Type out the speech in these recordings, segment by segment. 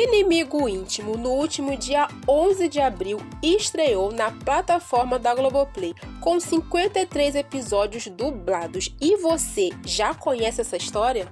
Inimigo Íntimo, no último dia 11 de abril, estreou na plataforma da Globoplay, com 53 episódios dublados. E você já conhece essa história?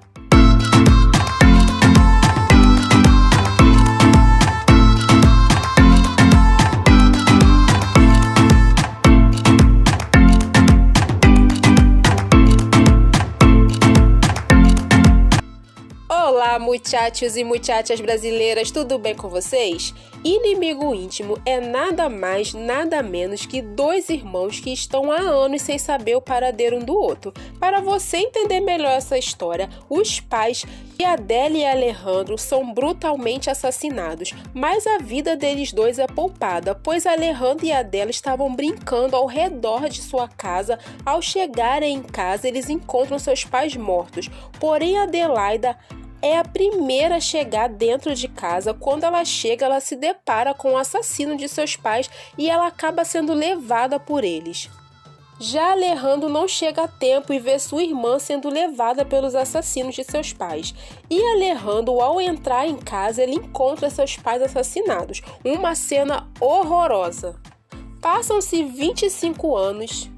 Olá, muchachos e muchachas brasileiras, tudo bem com vocês? Inimigo Íntimo é nada mais, nada menos que dois irmãos que estão há anos sem saber o paradeiro um do outro. Para você entender melhor essa história, os pais de Adele e Alejandro são brutalmente assassinados, mas a vida deles dois é poupada, pois Alejandro e Adele estavam brincando ao redor de sua casa. Ao chegarem em casa, eles encontram seus pais mortos, porém Adelaida é a primeira a chegar dentro de casa. Quando ela chega, ela se depara com o assassino de seus pais e ela acaba sendo levada por eles. Já Alejandro não chega a tempo e vê sua irmã sendo levada pelos assassinos de seus pais. E Alejandro, ao entrar em casa, ele encontra seus pais assassinados. Uma cena horrorosa. Passam-se 25 anos.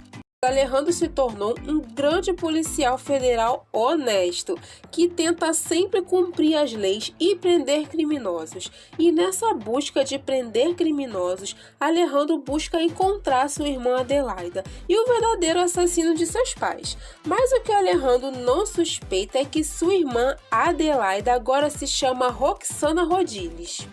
Alejandro se tornou um grande policial federal honesto, que tenta sempre cumprir as leis e prender criminosos. E nessa busca de prender criminosos, Alejandro busca encontrar sua irmã Adelaida e o verdadeiro assassino de seus pais. Mas o que Alejandro não suspeita é que sua irmã Adelaida agora se chama Roxana Rodiles.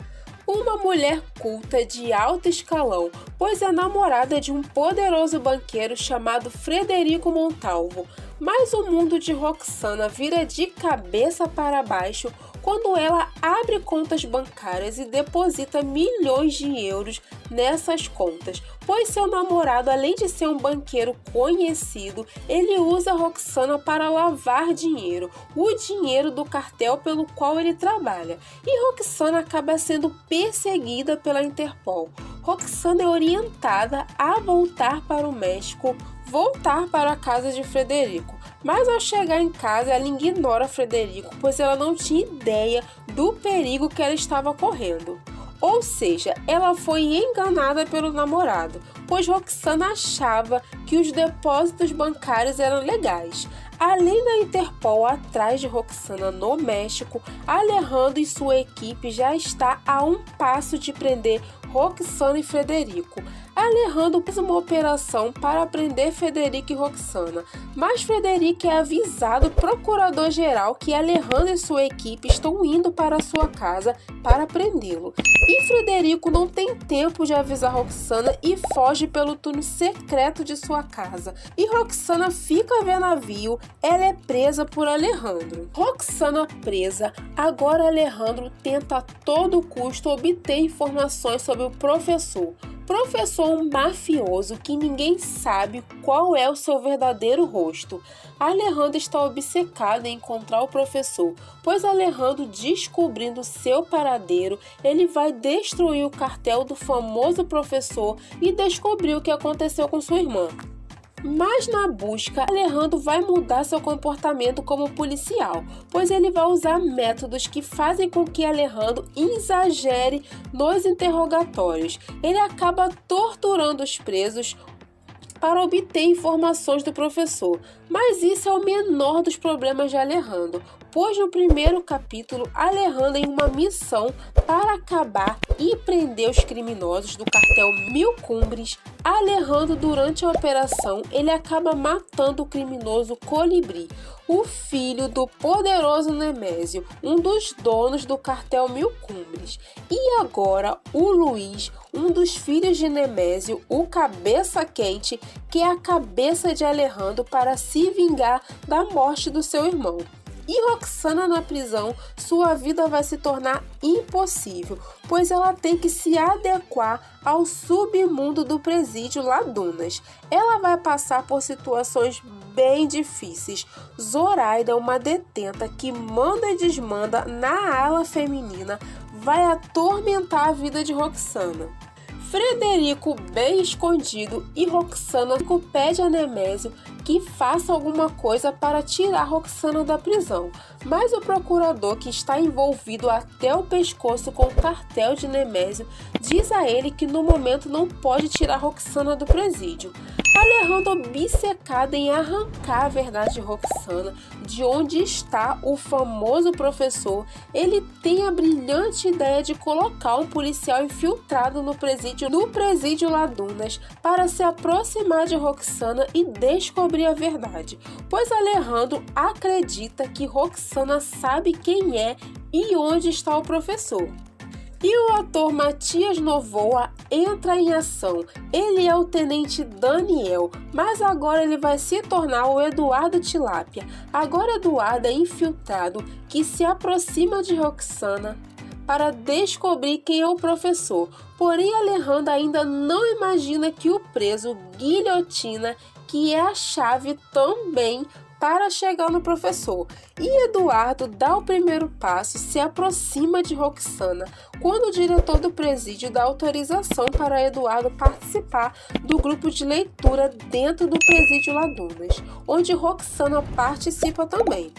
Uma mulher culta de alto escalão, pois é namorada de um poderoso banqueiro chamado Frederico Montalvo. Mas o mundo de Roxana vira de cabeça para baixo quando ela abre contas bancárias e deposita milhões de euros nessas contas, pois seu namorado, além de ser um banqueiro conhecido, ele usa Roxana para lavar dinheiro, o dinheiro do cartel pelo qual ele trabalha. E Roxana acaba sendo perseguida pela Interpol. Roxana é orientada a voltar para o México, voltar para a casa de Frederico. Mas ao chegar em casa, ela ignora Frederico, pois ela não tinha ideia do perigo que ela estava correndo. Ou seja, ela foi enganada pelo namorado, pois Roxana achava que os depósitos bancários eram legais. Além da Interpol atrás de Roxana no México, Alejandro e sua equipe já está a um passo de prender Roxana e Frederico. Alejandro fez uma operação para prender Frederico e Roxana, mas Frederico é avisado procurador-geral que Alejandro e sua equipe estão indo para sua casa para prendê-lo. E Frederico não tem tempo de avisar Roxana e foge pelo túnel secreto de sua casa. E Roxana fica a ver navio, ela é presa por Alejandro. Roxana presa, agora Alejandro tenta a todo custo obter informações sobre o professor um mafioso que ninguém sabe qual é o seu verdadeiro rosto. Alejandro está obcecado em encontrar o professor, pois Alejandro, descobrindo seu paradeiro, ele vai destruir o cartel do famoso professor e descobrir o que aconteceu com sua irmã. Mas na busca, Alejandro vai mudar seu comportamento como policial, pois ele vai usar métodos que fazem com que Alejandro exagere nos interrogatórios. Ele acaba torturando os presos para obter informações do professor. Mas isso é o menor dos problemas de Alejandro, pois no primeiro capítulo, Alejandro em uma missão para acabar e prender os criminosos do cartel Mil Cumbres. Alejandro, durante a operação, ele acaba matando o criminoso Colibri, o filho do poderoso Nemésio, um dos donos do cartel Mil Cumbres. E agora o Luiz, um dos filhos de Nemésio, o Cabeça Quente, que é a cabeça de Alejandro para se vingar da morte do seu irmão. E Roxana na prisão, sua vida vai se tornar impossível, pois ela tem que se adequar ao submundo do presídio Ladunas. Ela vai passar por situações bem difíceis. Zoraida, uma detenta que manda e desmanda na ala feminina, vai atormentar a vida de Roxana. Frederico, bem escondido, e Roxana pede a Nemésio que faça alguma coisa para tirar Roxana da prisão, mas o procurador, que está envolvido até o pescoço com o cartel de Nemésio, diz a ele que no momento não pode tirar Roxana do presídio. Alejandro, obcecado em arrancar a verdade de Roxana, de onde está o famoso professor, ele tem a brilhante ideia de colocar um policial infiltrado no presídio Ladunas para se aproximar de Roxana e descobrir a verdade, pois Alejandro acredita que Roxana sabe quem é e onde está o professor. E o ator Matias Novoa entra em ação. Ele é o tenente Daniel, mas agora ele vai se tornar o Eduardo Tilápia. Agora Eduardo é infiltrado que se aproxima de Roxana para descobrir quem é o professor. Porém, Alejandro ainda não imagina que o preso Guilhotina, que é a chave também para chegar no professor. E Eduardo dá o primeiro passo, se aproxima de Roxana, quando o diretor do presídio dá autorização para Eduardo participar do grupo de leitura dentro do presídio Ladunas, onde Roxana participa também.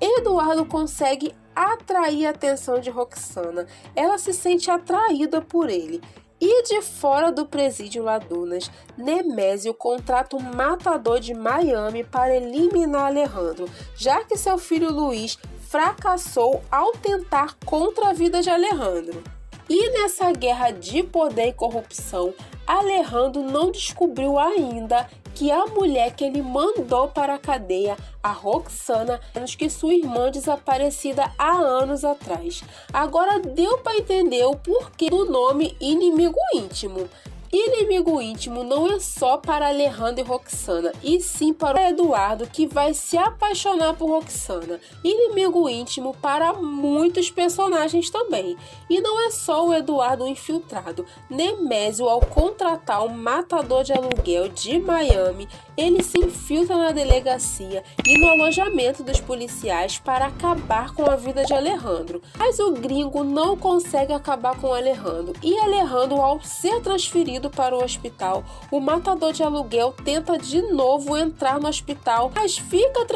Eduardo consegue atrair a atenção de Roxana. Ela se sente atraída por ele. E de fora do presídio Ladunas, Nemésio contrata um matador de Miami para eliminar Alejandro, já que seu filho Luiz fracassou ao tentar contra a vida de Alejandro. E nessa guerra de poder e corrupção, Alejandro não descobriu ainda que a mulher que ele mandou para a cadeia, a Roxana, menos que sua irmã desaparecida há anos atrás. Agora deu para entender o porquê do nome Inimigo Íntimo. Inimigo íntimo não é só para Alejandro e Roxana, e sim para o Eduardo, que vai se apaixonar por Roxana. Inimigo íntimo para muitos personagens também. E não é só o Eduardo infiltrado. Nemésio, ao contratar um matador de aluguel de Miami, ele se infiltra na delegacia e no alojamento dos policiais para acabar com a vida de Alejandro. Mas o gringo não consegue acabar com Alejandro, e Alejandro, ao ser transferido para o hospital, o matador de aluguel tenta de novo entrar no hospital, mas fica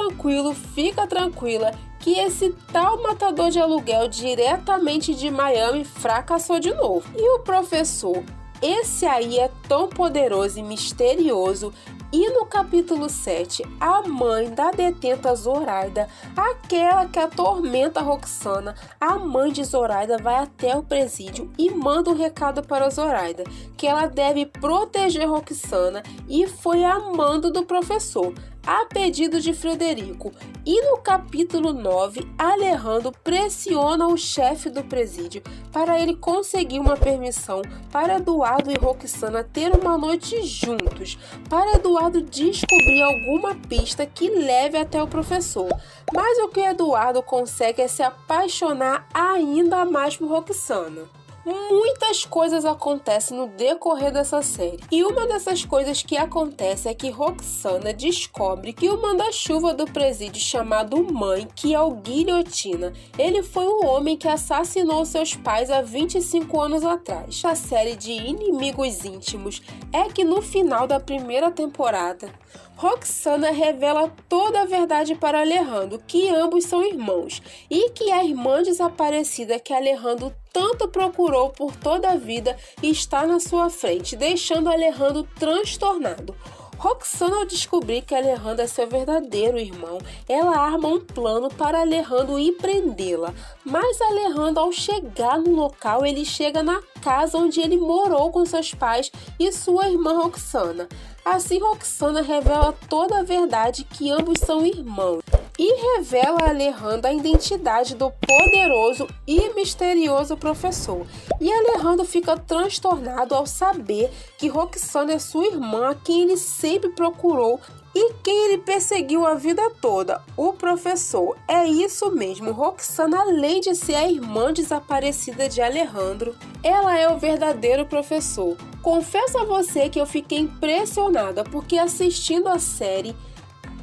tranquila, que esse tal matador de aluguel diretamente de Miami fracassou de novo. E o professor, esse aí é tão poderoso e misterioso. E no capítulo 7, a mãe da detenta Zoraida, aquela que atormenta Roxana, a mãe de Zoraida vai até o presídio e manda um recado para Zoraida, que ela deve proteger Roxana, e foi a mando do professor, a pedido de Frederico. E no capítulo 9, Alejandro pressiona o chefe do presídio para ele conseguir uma permissão para Eduardo e Roxana ter uma noite juntos, para Eduardo descobrir alguma pista que leve até o professor. Mas o que Eduardo consegue é se apaixonar ainda mais por Roxana. Muitas coisas acontecem no decorrer dessa série, e uma dessas coisas que acontece é que Roxana descobre que o manda-chuva do presídio chamado Mãe, que é o Guilhotina, ele foi o homem que assassinou seus pais há 25 anos atrás. A série de Inimigos Íntimos é que no final da primeira temporada, Roxana revela toda a verdade para Alejandro, que ambos são irmãos, e que a irmã desaparecida que Alejandro tanto procurou por toda a vida está na sua frente, deixando Alejandro transtornado. Roxana, ao descobrir que Alejandro é seu verdadeiro irmão, ela arma um plano para Alejandro ir prendê-la. Mas Alejandro, ao chegar no local, ele chega na casa onde ele morou com seus pais e sua irmã Roxana. Assim, Roxana revela toda a verdade, que ambos são irmãos, e revela a Alejandro a identidade do poderoso e misterioso professor. E Alejandro fica transtornado ao saber que Roxana é sua irmã, a quem ele sempre procurou e quem ele perseguiu a vida toda, o professor. É isso mesmo, Roxana, além de ser a irmã desaparecida de Alejandro, ela é o verdadeiro professor. Confesso a você que eu fiquei impressionada, porque assistindo a série,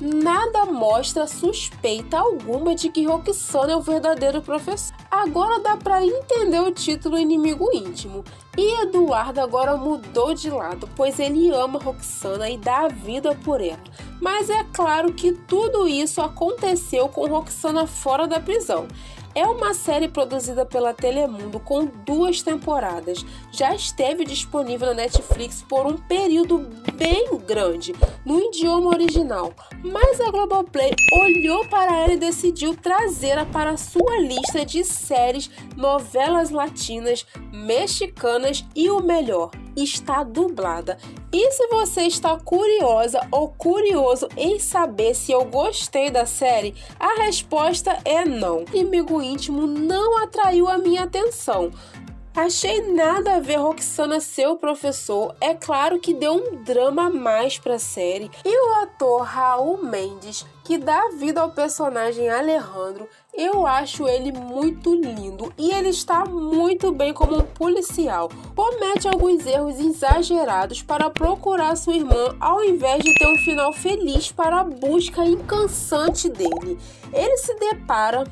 nada mostra suspeita alguma de que Roxana é o verdadeiro professor. Agora dá para entender o título Inimigo Íntimo. E Eduardo agora mudou de lado, pois ele ama Roxana e dá a vida por ela. Mas é claro que tudo isso aconteceu com Roxana fora da prisão. É uma série produzida pela Telemundo com 2 temporadas. Já esteve disponível na Netflix por um período bem grande, no idioma original. Mas a Globoplay olhou para ela e decidiu trazê-la para sua lista de séries, novelas latinas, mexicanas e o melhor, está dublada. E se você está curiosa ou curioso em saber se eu gostei da série, a resposta é não. Inimigo Íntimo não atraiu a minha atenção. Achei nada a ver Roxana ser o professor. É claro que deu um drama a mais pra série. E o ator Raul Mendes, que dá vida ao personagem Alejandro, eu acho ele muito lindo e ele está muito bem como um policial. Comete alguns erros exagerados para procurar sua irmã ao invés de ter um final feliz para a busca incansaente dele. Ele se depara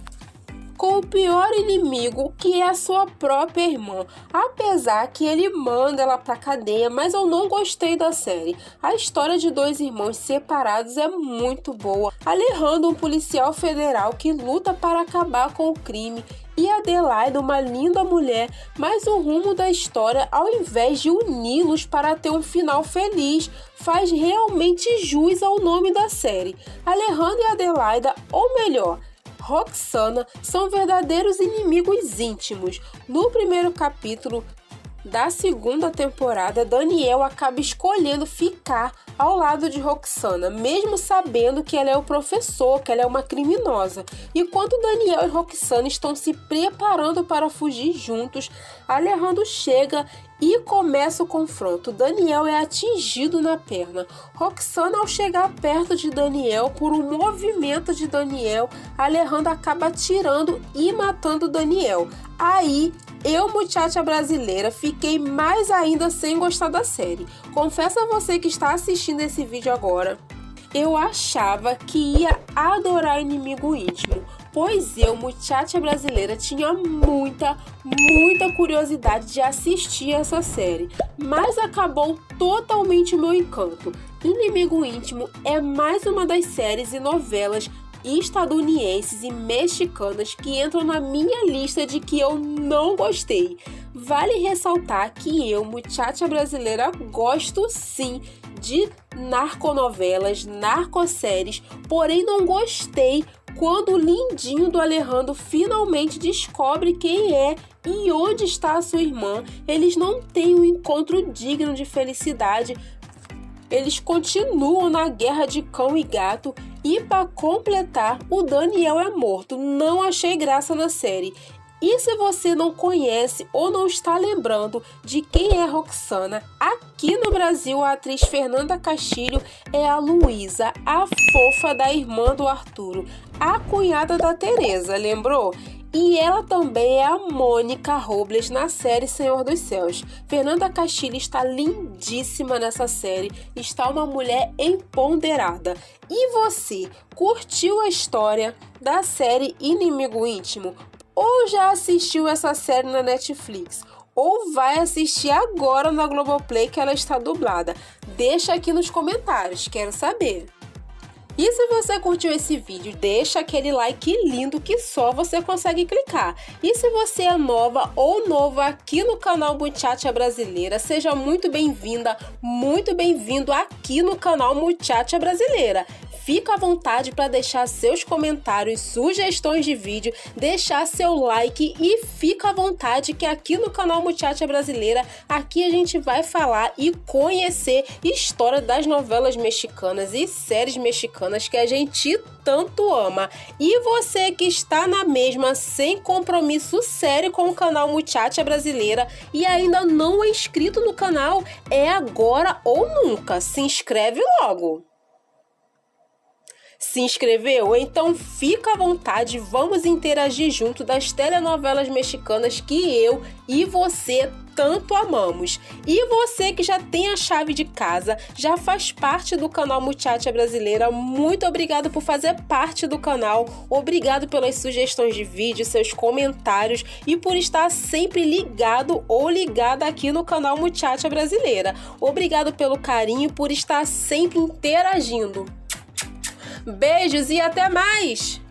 com o pior inimigo, que é a sua própria irmã. Apesar que ele manda ela pra cadeia, mas eu não gostei da série. A história de 2 irmãos separados é muito boa. Alejandro, um policial federal que luta para acabar com o crime, e Adelaida, uma linda mulher, mas o rumo da história, ao invés de uni-los para ter um final feliz, faz realmente jus ao nome da série. Alejandro e Adelaida, ou melhor, Roxana, são verdadeiros inimigos íntimos. No primeiro capítulo da 2ª temporada, Daniel acaba escolhendo ficar ao lado de Roxana, mesmo sabendo que ela é o professor, que ela é uma criminosa. E quando Daniel e Roxana estão se preparando para fugir juntos, Alejandro chega e começa o confronto. Daniel é atingido na perna. Roxana, ao chegar perto de Daniel, por um movimento de Daniel, Alejandro acaba atirando e matando Daniel. Aí, eu, muchacha brasileira, fiquei mais ainda sem gostar da série. Confesso a você que está assistindo esse vídeo agora, eu achava que ia adorar Inimigo Íntimo, pois eu, muchacha brasileira, tinha muita curiosidade de assistir essa série, mas acabou totalmente o meu encanto. Inimigo Íntimo é mais uma das séries e novelas estadunidenses e mexicanas que entram na minha lista de que eu não gostei. Vale ressaltar que eu, muchacha brasileira, gosto sim de narconovelas, narcosséries, porém não gostei quando o lindinho do Alejandro finalmente descobre quem é e onde está a sua irmã. Eles não têm um encontro digno de felicidade. Eles continuam na guerra de cão e gato e, para completar, o Daniel é morto. Não achei graça na série. E se você não conhece ou não está lembrando de quem é Roxana, aqui no Brasil a atriz Fernanda Castilho é a Luísa, a fofa da irmã do Arturo, a cunhada da Teresa, lembrou? E ela também é a Mônica Robles na série Senhor dos Céus. Fernanda Castilho está lindíssima nessa série, está uma mulher empoderada. E você, curtiu a história da série Inimigo Íntimo? Ou já assistiu essa série na Netflix? Ou vai assistir agora na Globoplay que ela está dublada? Deixa aqui nos comentários, quero saber. E se você curtiu esse vídeo, deixa aquele like lindo que só você consegue clicar. E se você é nova ou novo aqui no canal Muchacha Brasileira, seja muito bem-vinda, muito bem-vindo aqui no canal Muchacha Brasileira. Fica à vontade para deixar seus comentários, sugestões de vídeo, deixar seu like e fica à vontade que aqui no canal Muchacha Brasileira, aqui a gente vai falar e conhecer história das novelas mexicanas e séries mexicanas que a gente tanto ama. E você que está na mesma sem compromisso sério com o canal Muchacha Brasileira e ainda não é inscrito no canal, é agora ou nunca. Se inscreve logo! Se inscreveu? Então fica à vontade, vamos interagir junto das telenovelas mexicanas que eu e você tanto amamos. E você que já tem a chave de casa, já faz parte do canal Muchacha Brasileira, muito obrigado por fazer parte do canal, obrigado pelas sugestões de vídeo, seus comentários e por estar sempre ligado ou ligada aqui no canal Muchacha Brasileira. Obrigado pelo carinho, por estar sempre interagindo. Beijos e até mais!